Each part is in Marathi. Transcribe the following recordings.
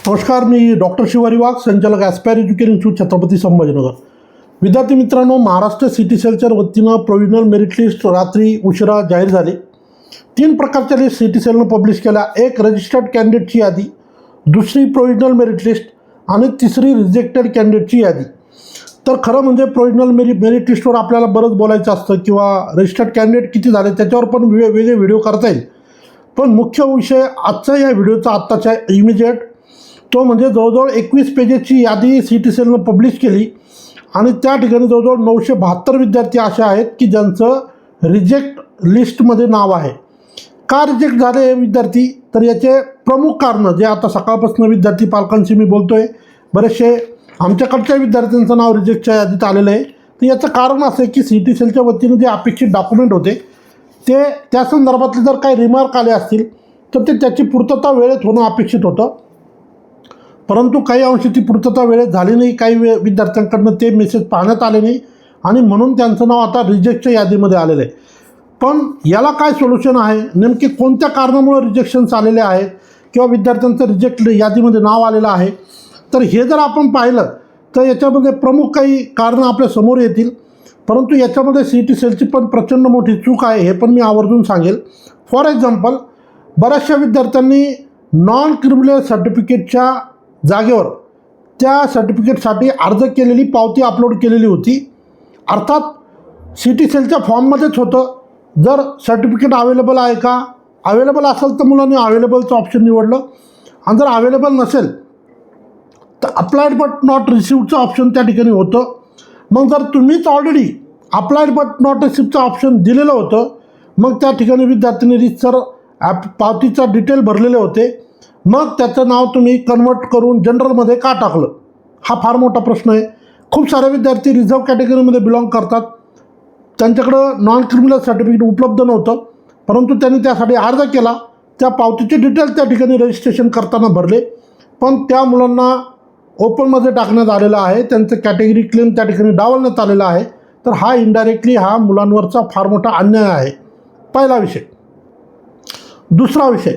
नमस्कार, मी डॉक्टर शिवारी वाघ, संचालक aspire education institute, Chhatrapati Sambhajinagar. विद्यार्थी मित्रांनो, महाराष्ट्र सिटी सेलच्या वतीनं प्रोव्हिजनल मेरिट लिस्ट रात्री उशिरा जाहीर झाली. 3 प्रकारच्या लिस्ट सिटी सेलनं पब्लिश केल्या. एक रजिस्टर्ड कॅन्डिडेटची यादी, दुसरी प्रोव्हिजनल मेरिट लिस्ट आणि तिसरी रिजेक्टेड कॅन्डिडेटची यादी. तर खरं म्हणजे प्रोव्हिजनल मेरिट लिस्टवर आपल्याला बरंच बोलायचं असतं किंवा रजिस्टर्ड कॅन्डिडेट किती झाले त्याच्यावर पण वेगळे व्हिडिओ करता येईल. पण मुख्य विषय आजचा या व्हिडिओचा आत्ताच्या इमिजिएट तो म्हणजे जवळजवळ 21 पेजेसची यादी सिटी सेलनं पब्लिश केली आणि त्या ठिकाणी जवळजवळ 972 विद्यार्थी असे आहेत की ज्यांचं रिजेक्ट लिस्टमध्ये नाव आहे. का रिजेक्ट झाले हे विद्यार्थी? तर याचे प्रमुख कारणं जे आता सकाळपासून विद्यार्थी पालकांशी मी बोलतो आहे, बरेचसे आमच्याकडच्या विद्यार्थ्यांचं नाव रिजेक्टच्या यादीत आलेलं आहे. तर याचं कारण असं आहे की सिटी सेलच्या वतीनं जे अपेक्षित डॉक्युमेंट होते ते त्या संदर्भातले जर काही रिमार्क आले असतील तर ते त्याची पूर्तता वेळेत होणं अपेक्षित होतं, परंतु काही अंशी ती पूर्तता वेळेत झाली नाही. काही विद्यार्थ्यांकडनं ते मेसेज पाहण्यात आले नाही आणि म्हणून त्यांचं नाव आता रिजेक्टच्या यादीमध्ये आलेलं आहे. पण याला काय सोल्युशन आहे? नेमके कोणत्या कारणामुळे रिजेक्शन्स आलेले आहेत किंवा विद्यार्थ्यांचं रिजेक्ट यादीमध्ये नाव आलेलं आहे? तर हे जर आपण पाहिलं तर याच्यामध्ये प्रमुख काही कारणं आपल्या समोर येतील, परंतु याच्यामध्ये सिटी सेलची पण प्रचंड मोठी चूक आहे हे पण मी आवर्जून सांगेल. फॉर एक्झाम्पल, बऱ्याचशा विद्यार्थ्यांनी नॉन क्रिमिनल सर्टिफिकेटच्या जागेवर त्या सर्टिफिकेटसाठी अर्ज केलेली पावती अपलोड केलेली होती. अर्थात सिटी सेलच्या फॉर्ममध्येच होतं, जर सर्टिफिकेट अवेलेबल आहे का, अवेलेबल असेल तर मुलांनी अवेलेबलचं ऑप्शन निवडलं आणि जर अवेलेबल नसेल तर अप्लाइड बट नॉट रिसिव्डचं ऑप्शन त्या ठिकाणी होतं. मग जर तुम्हीच ऑलरेडी अप्लाइड बट नॉट रिसिव्डचं ऑप्शन दिलेलं होतं, मग त्या ठिकाणी विद्यार्थ्यांनी रितसर पावतीचा डिटेल भरलेले होते, मग त्याचं नाव तुम्ही कन्वर्ट करून जनरलमध्ये का टाकलं? हा फार मोठा प्रश्न आहे. खूप सारे विद्यार्थी रिझर्व कॅटेगरीमध्ये बिलॉंग करतात, त्यांच्याकडं नॉन क्रिमिनल सर्टिफिकेट उपलब्ध नव्हतं, परंतु त्यांनी त्यासाठी अर्ज केला, त्या पावतीचे डिटेल त्या ठिकाणी रजिस्ट्रेशन करताना भरले, पण त्या मुलांना ओपनमध्ये टाकण्यात आलेलं आहे, त्यांचं कॅटेगरी क्लेम त्या ठिकाणी डावलण्यात आलेला आहे. तर हा इनडायरेक्टली हा मुलांवरचा फार मोठा अन्याय आहे. पहिला विषय. दुसरा विषय,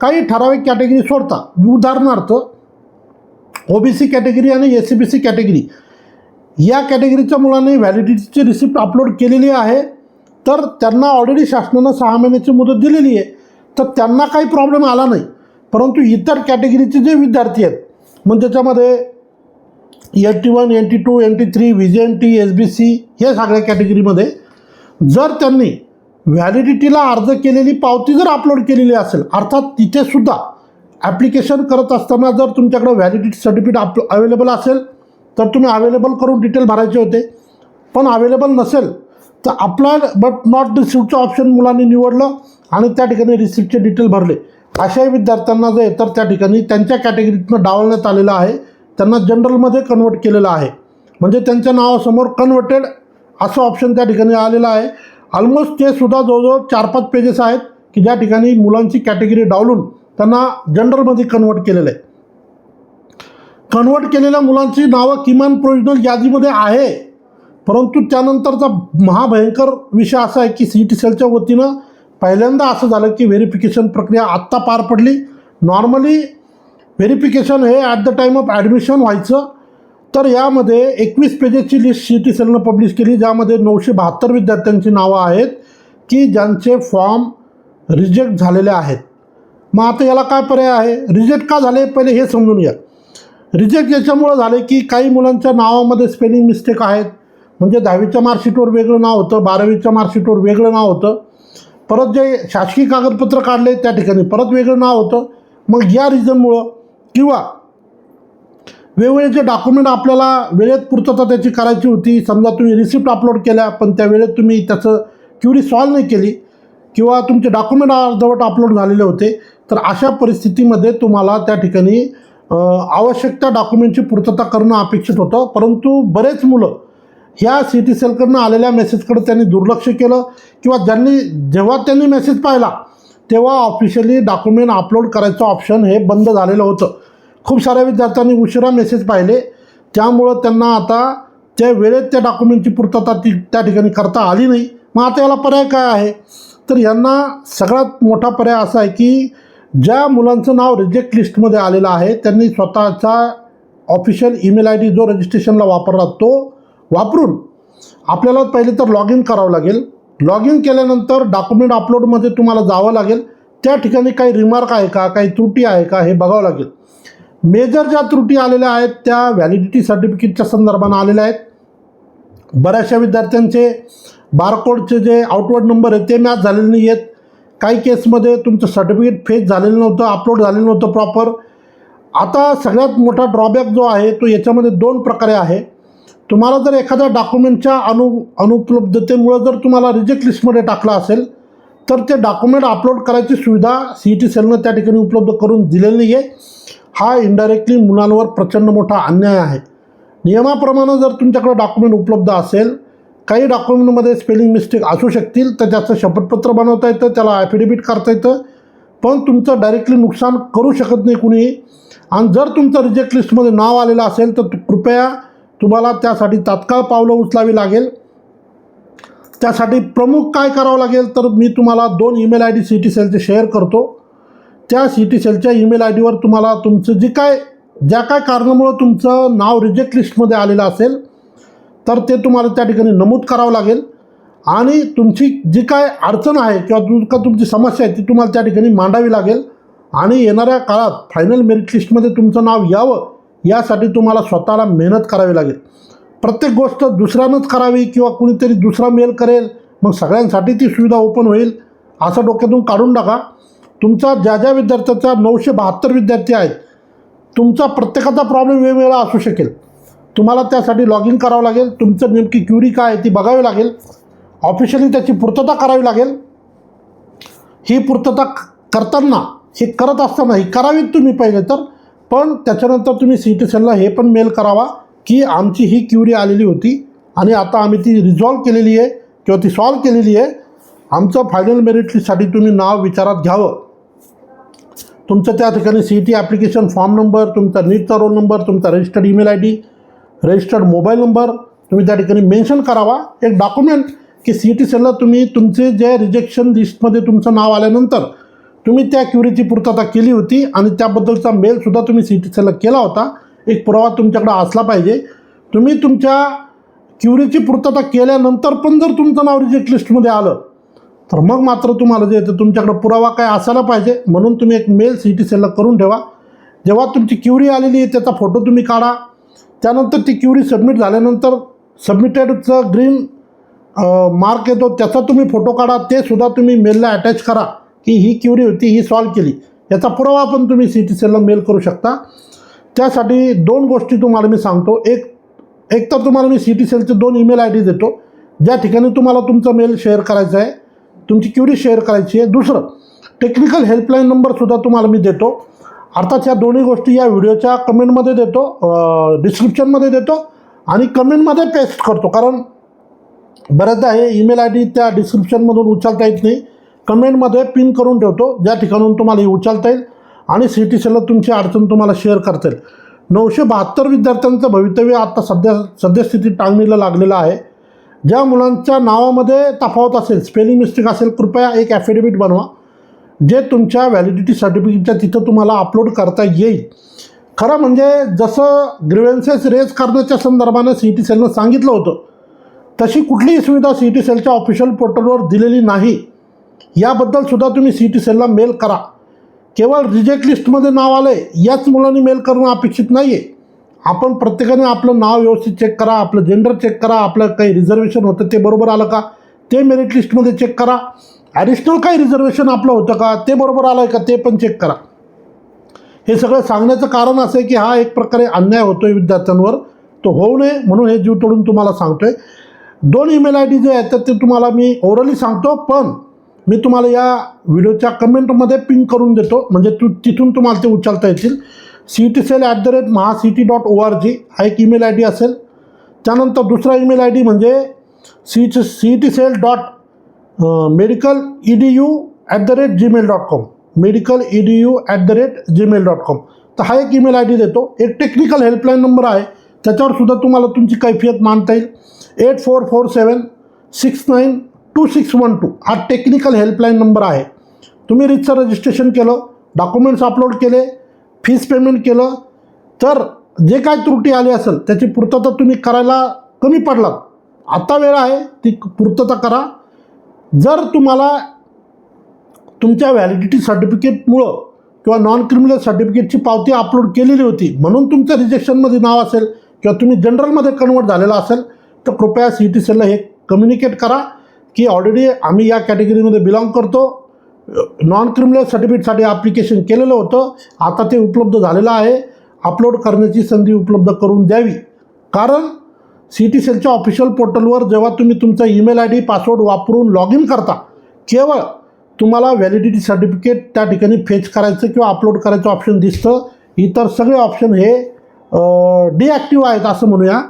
काही ठराविक कॅटेगरी सोडता, उदाहरणार्थ OBC कॅटेगरी आणि SCBC कॅटेगरी या कॅटेगरीच्या मुलांनी व्हॅलिडिटीची रिसिप्ट अपलोड केलेली आहे, तर त्यांना ऑलरेडी शासनानं 6 महिन्याची मुदत दिलेली आहे, तर त्यांना काही प्रॉब्लेम आला नाही. परंतु इतर कॅटेगरीचे जे विद्यार्थी आहेत, मग त्याच्यामध्ये NT1, NT2, NT3, VJNT, SBC हे सगळ्या कॅटेगरीमध्ये जर त्यांनी व्हॅलिडिटीला अर्ज केलेली पावती जर अपलोड केलेली असेल, अर्थात तिथेसुद्धा ॲप्लिकेशन करत असताना जर तुमच्याकडे व्हॅलिडिटी सर्टिफिकेट अवेलेबल असेल तर तुम्ही अवेलेबल करून डिटेल भरायचे होते, पण अवेलेबल नसेल तर अप्लाइड बट नॉट रिसिव्डचं ऑप्शन मुलांनी निवडलं आणि त्या ठिकाणी रिसिप्टचे डिटेल भरले. अशाही विद्यार्थ्यांना जे तर त्या ठिकाणी त्यांच्या कॅटेगरीतनं डावलण्यात आलेलं आहे, त्यांना जनरलमध्ये कन्वर्ट केलेलं आहे, म्हणजे त्यांच्या नावासमोर कन्वर्टेड असं ऑप्शन त्या ठिकाणी आलेलं आहे. ऑलमोस्ट ते सुद्धा जवळजवळ 4-5 पेजेस आहेत की ज्या ठिकाणी मुलांची कॅटेगरी डावलून त्यांना जनरलमध्ये कन्वर्ट केलेलं आहे. कन्वर्ट केलेल्या मुलांची नावं किमान प्रोव्हिजनल यादीमध्ये आहे, परंतु त्यानंतरचा महाभयंकर विषय असा आहे की सिटी सेलच्या वतीनं पहिल्यांदा असं झालं की व्हेरिफिकेशन प्रक्रिया आत्ता पार पडली. नॉर्मली व्हेरिफिकेशन हे at the time of admission व्हायचं. तर यामध्ये 21 पेजेसची लिस्ट सिटी सेलनं पब्लिश केली, ज्यामध्ये 972 विद्यार्थ्यांची नावं आहेत की ज्यांचे फॉर्म रिजेक्ट झालेले आहेत. मग आता याला काय पर्याय आहे? रिजेक्ट का झाले पहिले हे समजून घ्या. रिजेक्ट याच्यामुळं झाले की काही मुलांच्या नावामध्ये स्पेलिंग मिस्टेक आहेत, म्हणजे 10वीच्या मार्कशीटवर वेगळं नाव होतं, 12वीच्या मार्कशीटवर वेगळं नाव होतं, परत जे शासकीय कागदपत्र काढले त्या ठिकाणी परत वेगळं नाव होतं. मग या रिझनमुळं किंवा वेगवेगळे जे डॉक्युमेंट आपल्याला वेळेत पूर्तता त्याची करायची होती, समजा तुम्ही रिसिप्ट अपलोड केल्या पण त्या वेळेत तुम्ही त्याचं क्युरी सॉल्व नाही केली किंवा तुमचे डॉक्युमेंट अर्धवट अपलोड झालेले होते, तर अशा परिस्थितीमध्ये तुम्हाला त्या ठिकाणी आवश्यक त्या डॉक्युमेंटची पूर्तता करणं अपेक्षित होतं. परंतु बरेच मुलं ह्या सिटी सेलकडनं आलेल्या मेसेजकडे त्यांनी दुर्लक्ष केलं किंवा जेव्हा त्यांनी मेसेज पाहिला तेव्हा ऑफिशियली डॉक्युमेंट अपलोड करायचं ऑप्शन हे बंद झालेलं होतं. खूप साऱ्या विद्यार्थ्यांनी उशिरा मेसेज पाहिले, त्यामुळं त्यांना आता त्या वेळेत त्या डॉक्युमेंटची पूर्तता त्या ठिकाणी करता आली नाही. मग आता याला पर्याय काय आहे? तर यांना सगळ्यात मोठा पर्याय असा आहे की ज्या मुलांचं नाव रिजेक्ट लिस्टमध्ये आलेलं आहे त्यांनी स्वतःचा ऑफिशियल ईमेल आय डी जो रजिस्ट्रेशनला वापरला तो वापरून आपल्याला पहिले तर लॉग इन करावं लागेल. लॉग इन केल्यानंतर डॉक्युमेंट अपलोडमध्ये तुम्हाला जावं लागेल. त्या ठिकाणी काही रिमार्क आहे का, काही त्रुटी आहे का हे बघावं लागेल. मेजर ज्या त्रुटी आलेल्या आहेत त्या व्हॅलिडिटी सर्टिफिकेटच्या संदर्भानं आलेल्या आहेत. बऱ्याचशा विद्यार्थ्यांचे बारकोडचे जे आउटवर्ड नंबर आहेत ते मॅच झालेले नाही आहेत. काही केसमध्ये तुमचं सर्टिफिकेट फेच झालेलं नव्हतं, अपलोड झालेलं नव्हतं प्रॉपर. आता सगळ्यात मोठा ड्रॉबॅक जो आहे तो याच्यामध्ये 2 प्रकारे आहे. तुम्हाला जर एखाद्या डॉक्युमेंटच्या अनुपलब्धतेमुळं जर तुम्हाला रिजेक्ट लिस्टमध्ये टाकलं असेल तर ते डॉक्युमेंट अपलोड करायची सुविधा CET सेलनं त्या ठिकाणी उपलब्ध करून दिलेली नाही आहे. हा इनडायरेक्टली मुलांवर प्रचंड मोठा अन्याय आहे. नियमाप्रमाणे जर तुमच्याकडे डॉक्युमेंट उपलब्ध असेल, काही डॉक्युमेंटमध्ये स्पेलिंग मिस्टेक असू शकतील तर त्याचं शपथपत्र बनवता येतं, त्याला ॲफिडेविट करता येतं, पण तुमचं डायरेक्टली नुकसान करू शकत नाही कुणीही. आणि जर तुमचं रिजेक्ट लिस्टमध्ये नाव आलेलं असेल तर कृपया तुम्हाला त्यासाठी तात्काळ पावलं उचलावी लागेल. त्यासाठी प्रमुख काय करावं लागेल तर मी तुम्हाला 2 ईमेल आय डी CET सेलचे शेअर करतो. त्या CET सेलच्या ईमेल आय डीवर तुम्हाला तुमचं ज्या काय कारणामुळं तुमचं नाव रिजेक्ट लिस्टमध्ये आलेलं असेल तर ते तुम्हाला त्या ठिकाणी नमूद करावं लागेल. आणि तुमची जी काय अडचण आहे किंवा तुमची समस्या आहे ती तुम्हाला त्या ठिकाणी मांडावी लागेल. आणि येणाऱ्या काळात फायनल मेरिट लिस्टमध्ये तुमचं नाव यावं यासाठी तुम्हाला स्वतःला मेहनत करावी लागेल. प्रत्येक गोष्ट दुसऱ्यानंच करावी किंवा कुणीतरी दुसरा मेल करेल मग सगळ्यांसाठी ती सुविधा ओपन होईल असं डोक्यातून काढून टाका. तुमचा ज्या विद्यार्थ्याचा 972 विद्यार्थी आहेत, तुमचा प्रत्येकाचा प्रॉब्लेम वेगवेगळा असू शकेल. तुम्हाला त्यासाठी लॉग इन करावं लागेल. तुमचं नेमकी क्युरी काय आहे ती बघावी लागेल. ऑफिशियली त्याची पूर्तता करावी लागेल. ही पूर्तता करताना, हे करत असताना ही करावीत तुम्ही पहिले तर, पण त्याच्यानंतर तुम्ही CET सेलला हे पण मेल करावा की आमची ही क्युरी आलेली होती आणि आता आम्ही ती रिझॉल्व केलेली आहे किंवा ती सॉल्व केलेली आहे. आमचं फायनल मेरिट लिस्टसाठी तुम्ही नाव विचारात घ्यावं. तुमचं त्या ठिकाणी CET ॲप्लिकेशन फॉर्म नंबर, तुमचा नीटचा रोल नंबर, तुमचा registered email I D, registered mobile number तुम्ही त्या ठिकाणी मेन्शन करावा. एक डॉक्युमेंट की CET सेलला तुम्ही तुमचे जे रिजेक्शन लिस्टमध्ये तुमचं नाव आल्यानंतर तुम्ही त्या क्युरीची पूर्तता केली होती आणि त्याबद्दलचा मेलसुद्धा तुम्ही CET सेलला केला होता. एक पुरावा तुमच्याकडे असला पाहिजे. तुम्ही तुमच्या क्युरीची पूर्तता केल्यानंतर पण जर तुमचं नाव रिजेक्ट लिस्टमध्ये आलं तर मग मात्र तुम्हाला जे येतं तुमच्याकडे पुरावा काय असायला पाहिजे. म्हणून तुम्ही एक मेल CET सेलला करून ठेवा. जेव्हा तुमची क्युरी आलेली आहे त्याचा फोटो तुम्ही काढा. त्यानंतर ती क्युरी सबमिट झाल्यानंतर सबमिटेडचं ग्रीन मार्क येतो त्याचा तुम्ही फोटो काढा. ते सुद्धा तुम्ही मेलला अटॅच करा की ही क्युरी होती, ही सॉल्व केली. याचा पुरावा पण तुम्ही CET सेलला मेल करू शकता. त्यासाठी 2 गोष्टी तुम्हाला मी सांगतो. एक तर तुम्हाला मी CET सेलचे 2 ईमेल आय डी देतो ज्या ठिकाणी तुम्हाला तुमचा मेल शेअर करायचा आहे, तुमची क्युरी शेअर करायची आहे. दुसरं टेक्निकल हेल्पलाईन नंबरसुद्धा तुम्हाला मी देतो. अर्थात ह्या दोन्ही गोष्टी या व्हिडिओच्या कमेंटमध्ये देतो, डिस्क्रिप्शनमध्ये देतो आणि कमेंटमध्ये पेस्ट करतो. कारण बऱ्याचदा हे ईमेल आय डी त्या डिस्क्रिप्शनमधून उचलता येत नाही. कमेंटमध्ये पिन करून ठेवतो ज्या ठिकाणून तुम्हाला हे उचलता येईल आणि CET सेलला तुमची अडचण तुम्हाला शेअर करता येईल. 972 विद्यार्थ्यांचं भवितव्य आता सद्यस्थितीत टांगणीला लागलेलं आहे. ज्या मुलांच्या नावामध्ये तफावत असेल, स्पेलिंग मिस्टेक असेल, कृपया एक ॲफिडेविट बनवा जे तुमच्या व्हॅलिडिटी सर्टिफिकेटच्या तिथं तुम्हाला अपलोड करता येईल. खरं म्हणजे जसं ग्रीव्हन्सेस रेज करण्याच्या संदर्भानं CET सेलनं सांगितलं होतं तशी कुठलीही सुविधा CET सेलच्या ऑफिशियल पोर्टलवर दिलेली नाही. याबद्दल सुद्धा तुम्ही CET सेलला मेल करा. केवळ रिजेक्ट लिस्टमध्ये नाव आलं आहे याच मुलांनी मेल करणं अपेक्षित नाही आहे. आपण प्रत्येकाने आपलं नाव व्यवस्थित चेक करा, आपलं जेंडर चेक करा, आपलं काही रिझर्वेशन होतं ते बरोबर आलं का ते मेरिट लिस्टमध्ये चेक करा. ॲडिशनल काही रिझर्वेशन आपलं होतं का ते बरोबर आलं आहे का ते पण चेक करा. हे सगळं सांगण्याचं कारण असं आहे की हा एक प्रकारे अन्याय होतो आहे विद्यार्थ्यांवर, तो होऊ नये म्हणून हे जीव तोडून तुम्हाला सांगतो आहे. 2 ईमेल आय डी जे आहेत ते तुम्हाला मी ओरली सांगतो, पण मी तुम्हाला या व्हिडिओच्या कमेंटमध्ये पिन करून देतो म्हणजे तिथून तुम्हाला ते उचलता येतील. cetcell@mahacet.org हा एक ईमेल आय डी असेल. त्यानंतर दुसरा ईमेल आय डी म्हणजे cetcell.medical.edu@gmail.com medical.edu@gmail.com. तर हा एक ईमेल आय डी देतो. एक टेक्निकल हेल्पलाईन नंबर आहे त्याच्यावर सुद्धा तुम्हाला तुमची कैफियत मांडता येईल. 844769 2612 हा टेक्निकल हेल्पलाईन नंबर आहे. तुम्ही रीतसर रजिस्ट्रेशन केलं, डॉक्युमेंट्स अपलोड केले, फीस पेमेंट केलं, तर जे काय त्रुटी आली असेल त्याची पूर्तता तुम्ही करायला कमी पडलात, आता वेळ आहे ती पूर्तता करा. जर तुम्हाला तुमच्या व्हॅलिडिटी सर्टिफिकेटमुळं किंवा नॉन क्रिमिनल सर्टिफिकेटची पावती अपलोड केलेली होती म्हणून तुमचं रिजेक्शनमध्ये नाव असेल किंवा तुम्ही जनरलमध्ये कन्वर्ट झालेला असेल, तर कृपया CTCLला हे कम्युनिकेट करा की ऑलरेडी आम्ही या कॅटेगरीमध्ये बिलॉंग करतो, नॉन क्रिमिनल सर्टिफिकेटसाठी ॲप्लिकेशन केलेलं होतं, आता ते उपलब्ध झालेलं आहे, अपलोड करण्याची संधी उपलब्ध करून द्यावी. कारण CTCLच्या ऑफिशियल पोर्टलवर जेव्हा तुम्ही तुमचा ईमेल ID पासवर्ड वापरून लॉग इन करता, केवळ तुम्हाला व्हॅलिडिटी सर्टिफिकेट त्या ठिकाणी फेच करायचं किंवा अपलोड करायचं ऑप्शन दिसतं. इतर सगळे ऑप्शन हे डिॲक्टिव्ह आहेत असं म्हणूया.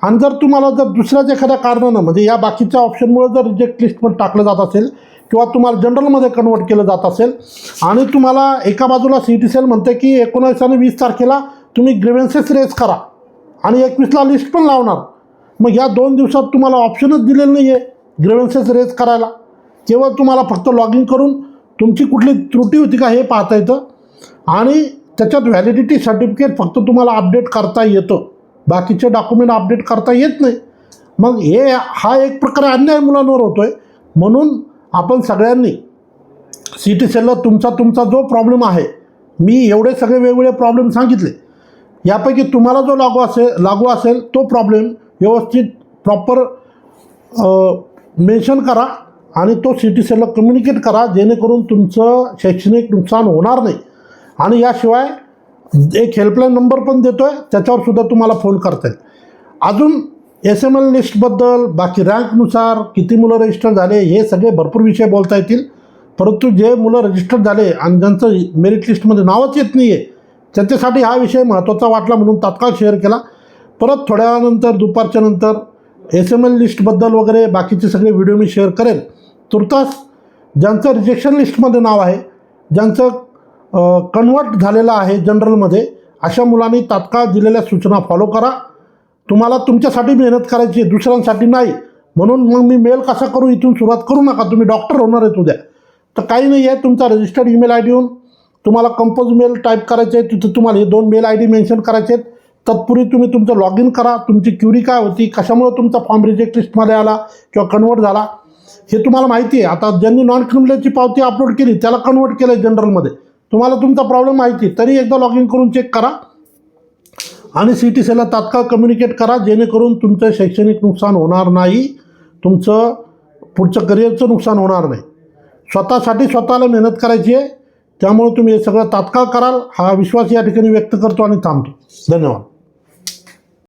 आणि जर तुम्हाला जर दुसऱ्याच एखाद्या कारणानं म्हणजे या बाकीच्या ऑप्शनमुळे जर रिजेक्ट लिस्टमध्ये टाकलं जात असेल किंवा तुम्हाला जनरलमध्ये कन्वर्ट केलं जात असेल आणि तुम्हाला एका बाजूला CTCL म्हणते की 19 आणि 20 तारखेला तुम्ही ग्रीव्हन्सेस रेज करा आणि 21ला लिस्ट पण लावणार, मग या 2 दिवसात तुम्हाला ऑप्शनच दिलेलं नाही आहे ग्रीव्हन्सेस रेज करायला. केवळ तुम्हाला फक्त लॉग इन करून तुमची कुठली त्रुटी होती का हे पाहता येतं आणि त्याच्यात व्हॅलिडिटी सर्टिफिकेट फक्त तुम्हाला अपडेट करता येतं, बाकीचे डॉक्युमेंट अपडेट करता येत नाही. मग हा एक प्रकारे अन्याय मुलांवर होतो आहे. म्हणून आपण सगळ्यांनी CTCLला तुमचा जो प्रॉब्लेम आहे, मी एवढे सगळे वेगवेगळे प्रॉब्लेम सांगितले, यापैकी तुम्हाला जो लागू असेल तो प्रॉब्लेम व्यवस्थित प्रॉपर मेन्शन करा आणि तो CTCLला कम्युनिकेट करा जेणेकरून तुमचं शैक्षणिक नुकसान होणार नाही. आणि याशिवाय एक हेल्पलाईन नंबर पण देतो आहे, त्याच्यावर सुद्धा तुम्हाला फोन करता येईल. अजून SML लिस्टबद्दल, बाकी रँकनुसार किती मुलं रजिस्टर झाले हे सगळे भरपूर विषय बोलता येतील. परंतु जे मुलं रजिस्टर झाले आणि ज्यांचं मेरिट लिस्टमध्ये नावच येत नाही आहे त्यांच्यासाठी हा विषय महत्त्वाचा वाटला म्हणून तात्काळ शेअर केला. परत थोड्या वेळानंतर दुपारच्या नंतर SML लिस्टबद्दल वगैरे बाकीचे सगळे व्हिडिओ मी शेअर करेन. तुर्तास ज्यांचं रिजेक्शन लिस्टमध्ये नाव आहे, ज्यांचं कन्वर्ट झालेलं आहे जनरलमध्ये, अशा मुलांनी तात्काळ दिलेल्या सूचना फॉलो करा. तुम्हाला तुमच्यासाठी मेहनत करायची आहे, दुसऱ्यांसाठी नाही. म्हणून मग मी मेल कसा करू इथून सुरुवात करू नका, तुम्ही डॉक्टर होणार आहेत उद्या. तर काही नाही आहे, तुमचा रजिस्टर्ड ईमेल ID येऊन तुम्हाला कंपोज मेल टाईप करायचे आहे, तिथं तुम्हाला हे 2 मेल ID मेन्शन करायचे आहेत. तत्पूर्वी तुम्ही तुमचं लॉग इन करा, तुमची क्युरी काय होती, कशामुळे तुमचा फॉर्म रिजेक्ट लिस्टमध्ये आला किंवा कन्वर्ट झाला हे तुम्हाला माहिती आहे. आता ज्यांनी नॉन क्रिमिनलची पावती अपलोड केली त्याला कन्वर्ट केलं आहे जनरलमध्ये, तुम्हाला तुमचा प्रॉब्लेम माहिती, तरी एकदा लॉग इन करून चेक करा आणि CTCLला तात्काळ कम्युनिकेट करा जेणेकरून तुमचं शैक्षणिक नुकसान होणार नाही, तुमचं पुढचं करिअरचं नुकसान होणार नाही. स्वतःसाठी स्वतःला मेहनत करायची आहे, त्यामुळे तुम्ही हे सगळं तात्काळ कराल हा विश्वास या ठिकाणी व्यक्त करतो आणि थांबतो. धन्यवाद.